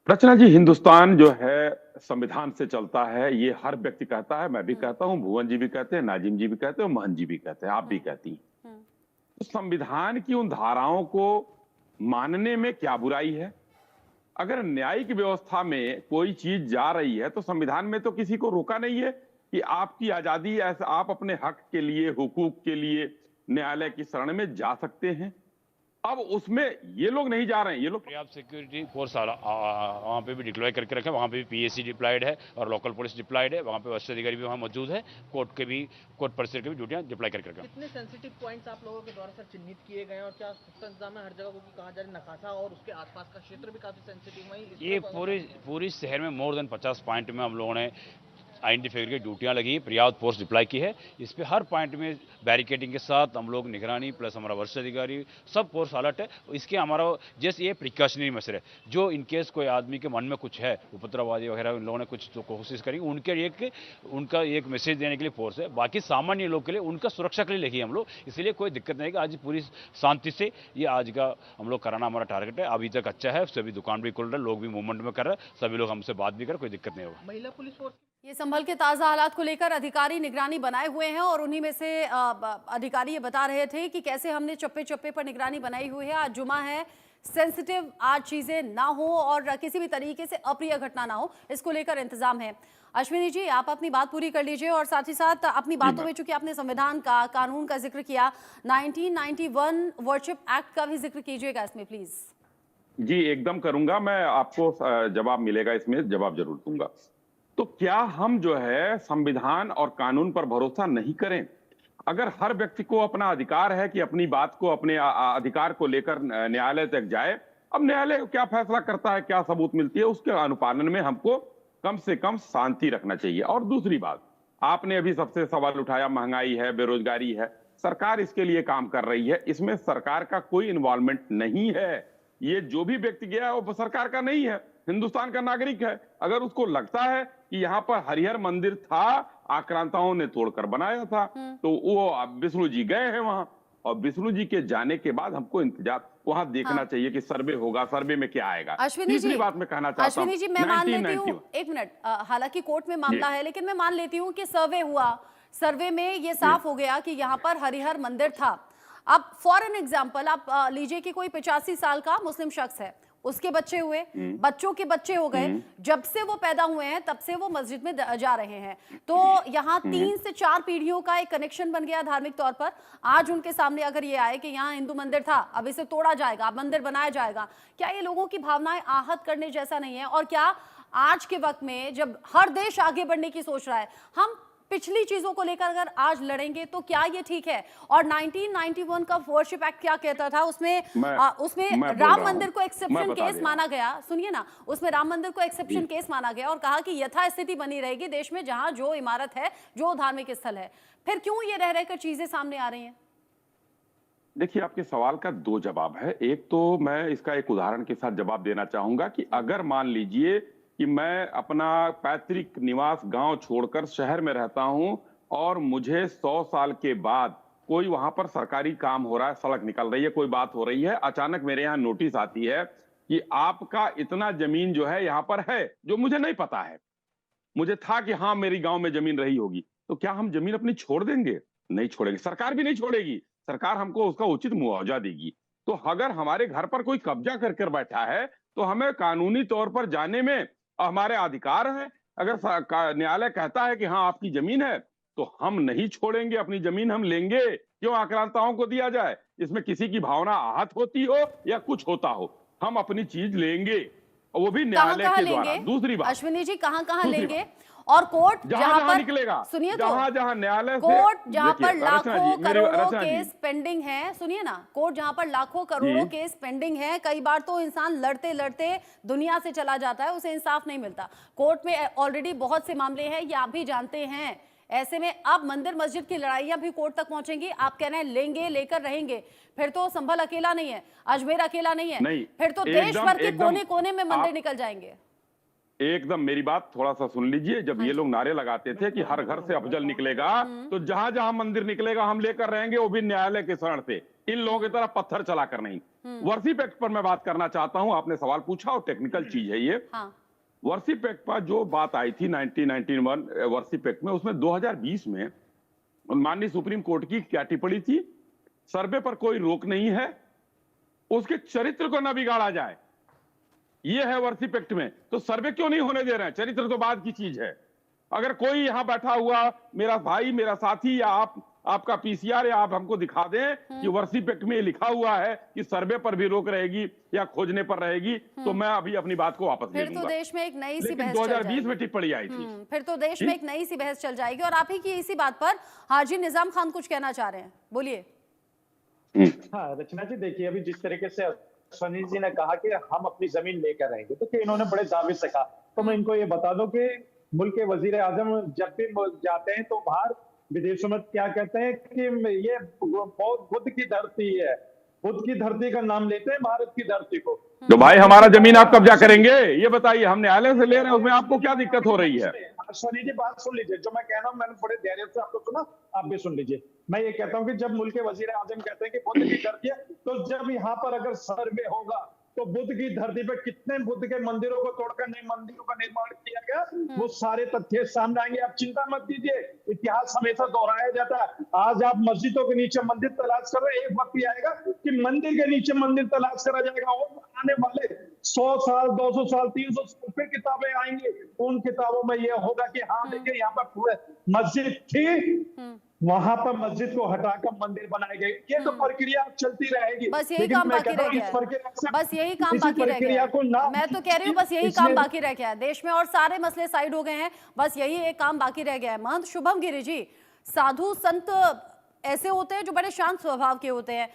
रचना जी, हिंदुस्तान जो है संविधान से चलता है। ये हर व्यक्ति कहता है, मैं भी हुँ, कहता हूँ, भुवन जी भी कहते हैं, नाजिम जी भी कहते हैं और महन जी भी कहते हैं, आप भी हुँ, कहती हैं। हुँ। तो संविधान की उन धाराओं को मानने में क्या बुराई है? अगर न्यायिक व्यवस्था में कोई चीज जा रही है तो संविधान में तो किसी को रोका नहीं है कि आपकी आजादी, ऐसा आप अपने हक के लिए, हुकूक के लिए न्यायालय की शरण में जा सकते हैं। अब उसमें ये लोग नहीं जा रहे हैं, ये लोग पर्याप्त सिक्योरिटी फोर्स वहाँ पे भी डिप्लॉय करके रखे, वहाँ पे भी पीएससी डिप्लॉयड है और लोकल पुलिस डिप्लॉयड है, वहाँ पे वरिष्ठ अधिकारी भी वहाँ मौजूद है, कोर्ट परिसर की भी ड्यूटियाँ डिप्लॉय करके रखे। कितने सेंसिटिव पॉइंट्स आप लोगों के द्वारा सर चिन्हित किए गए हैं और क्या पुख्ता इंतजाम है हर जगह, क्योंकि कहा जा रहा है नकासा और उसके आसपास का क्षेत्र भी काफी सेंसिटिव है ये पूरी शहर में मोर देन 50 पॉइंट में हम लोगों ने आइडेंटिफाई की ड्यूटियां लगी, पर्याप्त फोर्स डिप्लॉय की है। इस पे हर पॉइंट में बैरिकेडिंग के साथ हम लोग निगरानी प्लस हमारा वरिष्ठ अधिकारी सब फोर्स अलर्ट है। इसके हमारा जैसे ये प्रिकॉशनरी मेजर है, जो इनकेस कोई आदमी के मन में कुछ है, उपद्रववादी वगैरह उन लोगों ने कुछ तो कोशिश करी, उनका एक मैसेज देने के लिए फोर्स है। बाकी सामान्य लोग के लिए उनका सुरक्षा के लिए लेके हम लोग, इसलिए कोई दिक्कत नहीं है। आज पूरी शांति से ये आज का हम लोग कराना हमारा टारगेट है। अभी तक अच्छा है, सभी दुकान भी खुल रहे, लोग भी मूवमेंट में कर रहे हैं, सभी लोग हमसे बात भी कर, कोई दिक्कत नहीं होगा। महिला पुलिस फोर्स। ये संभल के ताजा हालात को लेकर अधिकारी निगरानी बनाए हुए हैं और उन्हीं में से अधिकारी ये बता रहे थे कि कैसे हमने चप्पे चप्पे पर निगरानी बनाई हुई है। आज जुमा है, सेंसिटिव आज चीजें ना हो और किसी भी तरीके से अप्रिय घटना ना हो, इसको लेकर इंतजाम है। अश्विनी जी, आप अपनी बात पूरी कर लीजिए और साथ ही साथ अपनी बातों में, चूंकि आपने संविधान का, कानून का जिक्र किया, 1991 वर्शिप एक्ट का भी जिक्र कीजिएगा इसमें प्लीज। जी एकदम करूंगा। मैं आपको जवाब मिलेगा, इसमें जवाब जरूर दूंगा। तो क्या हम जो है संविधान और कानून पर भरोसा नहीं करें? अगर हर व्यक्ति को अपना अधिकार है कि अपनी बात को, अपने अधिकार को लेकर न्यायालय तक जाए, अब न्यायालय क्या फैसला करता है, क्या सबूत मिलती है, उसके अनुपालन में हमको कम से कम शांति रखना चाहिए। और दूसरी बात, आपने अभी सबसे सवाल उठाया, महंगाई है, बेरोजगारी है, सरकार इसके लिए काम कर रही है, इसमें सरकार का कोई इन्वॉल्वमेंट नहीं है। ये जो भी व्यक्ति गया है वो सरकार का नहीं है, हिंदुस्तान का नागरिक है। अगर उसको लगता है कि यहाँ पर हरिहर मंदिर था, आक्रांताओं ने तोड़कर बनाया था, तो वो विष्णु जी गए हैं वहां, और विष्णु जी के जाने के बाद हमको इंतजार वहां देखना चाहिए कि सर्वे होगा, सर्वे में क्या आएगा। तीसरी बात मैं कहना चाहता हूँ, अश्विनी जी, मैं मान लेती हूँ, एक मिनट, हालांकि कोर्ट में मामला है, लेकिन मैं मान लेती हूँ कि सर्वे हुआ, सर्वे में ये साफ हो गया कि यहाँ पर हरिहर मंदिर था। अब फॉर एन एग्जाम्पल आप लीजिए कि कोई 85 साल का मुस्लिम शख्स है, उसके बच्चे हुए, बच्चों के बच्चे हो गए, जब से वो पैदा हुए हैं तब से वो मस्जिद में जा रहे हैं, तो यहाँ 3 से 4 पीढ़ियों का एक कनेक्शन बन गया धार्मिक तौर पर। आज उनके सामने अगर ये आए कि यहाँ हिंदू मंदिर था, अब इसे तोड़ा जाएगा, अब मंदिर बनाया जाएगा, क्या ये लोगों की भावनाएं आहत करने जैसा नहीं है? और क्या आज के वक्त में जब हर देश आगे बढ़ने की सोच रहा है, हम पिछली चीजों को लेकर अगर आज लड़ेंगे तो क्या ये ठीक है? और 1991 का वर्शिप एक्ट क्या कहता था? उसमें राम मंदिर को एक्सेप्शन केस माना गया। सुनिए ना, उसमें राम मंदिर को एक्सेप्शन केस माना गया और कहा कि यथास्थिति बनी रहेगी देश में, जहां जो इमारत है, जो धार्मिक स्थल है। फिर क्यों ये रह रहकर चीजें सामने आ रही हैं? देखिए, आपके सवाल का दो जवाब है। एक तो मैं इसका एक उदाहरण के साथ जवाब देना चाहूंगा कि अगर मान लीजिए कि मैं अपना पैतृक निवास गांव छोड़कर शहर में रहता हूं और मुझे 100 साल के बाद कोई वहां पर सरकारी काम हो रहा है, सड़क निकल रही है, कोई बात हो रही है, अचानक मेरे यहाँ नोटिस आती है कि आपका इतना जमीन जो है यहाँ पर है, जो मुझे नहीं पता है। मुझे था कि हाँ मेरी गांव में जमीन रही होगी, तो क्या हम जमीन अपनी छोड़ देंगे? नहीं छोड़ेंगे, सरकार भी नहीं छोड़ेगी। सरकार हमको उसका उचित मुआवजा देगी। तो अगर हमारे घर पर कोई कब्जा कर कर बैठा है तो हमें कानूनी तौर पर जाने में हमारे अधिकार हैं। अगर न्यायालय कहता है कि हाँ आपकी जमीन है, तो हम नहीं छोड़ेंगे, अपनी जमीन हम लेंगे। क्यों आक्रांताओं को दिया जाए? इसमें किसी की भावना आहत होती हो या कुछ होता हो, हम अपनी चीज लेंगे, और वो भी न्यायालय के द्वारा। दूसरी बात, अश्विनी जी, कहां लेंगे? और कोर्ट जहां पर निकलेगा, सुनिए, जहां न्यायालय कोर्ट जहां पर लाखों करोड़ों केस पेंडिंग है, सुनिए ना, कोर्ट जहां पर लाखों करोड़ों केस पेंडिंग है, कई बार तो इंसान लड़ते लड़ते दुनिया से चला जाता है, उसे इंसाफ नहीं मिलता। कोर्ट में ऑलरेडी बहुत से मामले हैं, ये आप भी जानते हैं। ऐसे में अब मंदिर मस्जिद की लड़ाइयां भी कोर्ट तक पहुंचेंगी। आप कह रहे हैं लेंगे, लेकर रहेंगे, फिर तो संभल अकेला नहीं है, अजमेर अकेला नहीं है, फिर तो देश भर के कोने कोने में मंदिर निकल जाएंगे। एकदम मेरी बात थोड़ा सा सुन लीजिए। जब ये लोग नारे लगाते थे कि हर घर से अफजल निकलेगा, तो जहां जहां मंदिर निकलेगा हम लेकर रहेंगे, वो भी न्यायालय के शरण से। इन लोगों की तरह पत्थर चलाकर नहीं। वर्शिप एक्ट पर मैं बात करना चाहता हूं, आपने सवाल पूछा और टेक्निकल चीज है ये। हाँ। वर्शिप एक्ट पर जो बात आई थी 1991 वर्शिप एक्ट में, उसमें 2020 में माननीय सुप्रीम कोर्ट की क्या टिप्पणी थी? सर्वे पर कोई रोक नहीं है, उसके चरित्र को न बिगाड़ा जाए, ये है वर्शिप एक्ट में। तो सर्वे क्यों नहीं होने दे रहे हैं? चरित्र तो बाद की चीज है। अगर कोई यहां बैठा हुआ मेरा भाई, मेरा साथी या आपका पीसीआर या आप हमको दिखा दें कि वर्शिप एक्ट में लिखा हुआ है कि सर्वे पर भी रोक रहेगी या खोजने पर रहेगी, तो मैं अभी अपनी बात को वापस ले फिर लूंगा। तो देश में एक नई सी लेकिन बहस चल 2020 जाएगी। में टिप्पणी आई थी। फिर तो देश में एक नई सी बहस चल जाएगी। और आप ही की इसी बात पर हाजी निजाम खान कुछ कहना चाह रहे हैं, बोलिए। हाँ रचना जी, देखिए अभी जिस तरीके से सनी जी ने कहा कि हम अपनी जमीन लेकर रहेंगे, तो इन्होंने बड़े दावे से कहा, तो मैं इनको ये बता दूं कि मुल्क के वजीर आजम जब भी जाते हैं तो बाहर विदेशों में क्या कहते हैं कि ये बहुत बुद्ध की धरती है, बुद्ध की धरती का नाम लेते हैं भारत की धरती को। तो भाई हमारा जमीन आप कब्जा करेंगे, ये बताइए, हम न्यायालय से ले रहे हैं, उसमें आपको क्या दिक्कत हो रही है? सनी जी बात सुन लीजिए, जो मैं कह रहा हूँ मैंने बड़े धैर्य से आपको सुना, आप भी सुन लीजिए। मैं ये कहता हूँ कि जब मुल्क के वजीर आजम कहते हैं कि बुद्ध की धरती है, तो जब यहाँ पर अगर सर्वे होगा तो बुद्ध की धरती पे कितने बुद्ध के मंदिरों को तोड़कर नए मंदिरों का निर्माण किया गया, वो सारे तथ्य सामने आएंगे। आप चिंता मत कीजिए, इतिहास हमेशा दोहराया जाता है। आज आप मस्जिदों के नीचे मंदिर तलाश कर रहे हैं, एक वक्त आएगा कि मंदिर के नीचे मंदिर तलाश करा जाएगा, और आने वाले 100 साल 200 साल 300 साल फिर किताबें आएंगी, उन किताबों में ये होगा कि हाँ देखिए यहाँ पर पूरे मस्जिद थी, वहां पर मस्जिद को हटाकर मंदिर बनाए गए। ये तो प्रक्रिया चलती रहेगी। बस यही काम बाकी रह गया है। बस यही काम बाकी रह गया है। मैं तो कह रही हूँ बस यही काम बाकी रह गया है देश में, और सारे मसले साइड हो गए हैं, बस यही एक काम बाकी रह गया है। महंत शुभम गिरी जी, साधु संत ऐसे होते हैं जो बड़े शांत स्वभाव के होते हैं,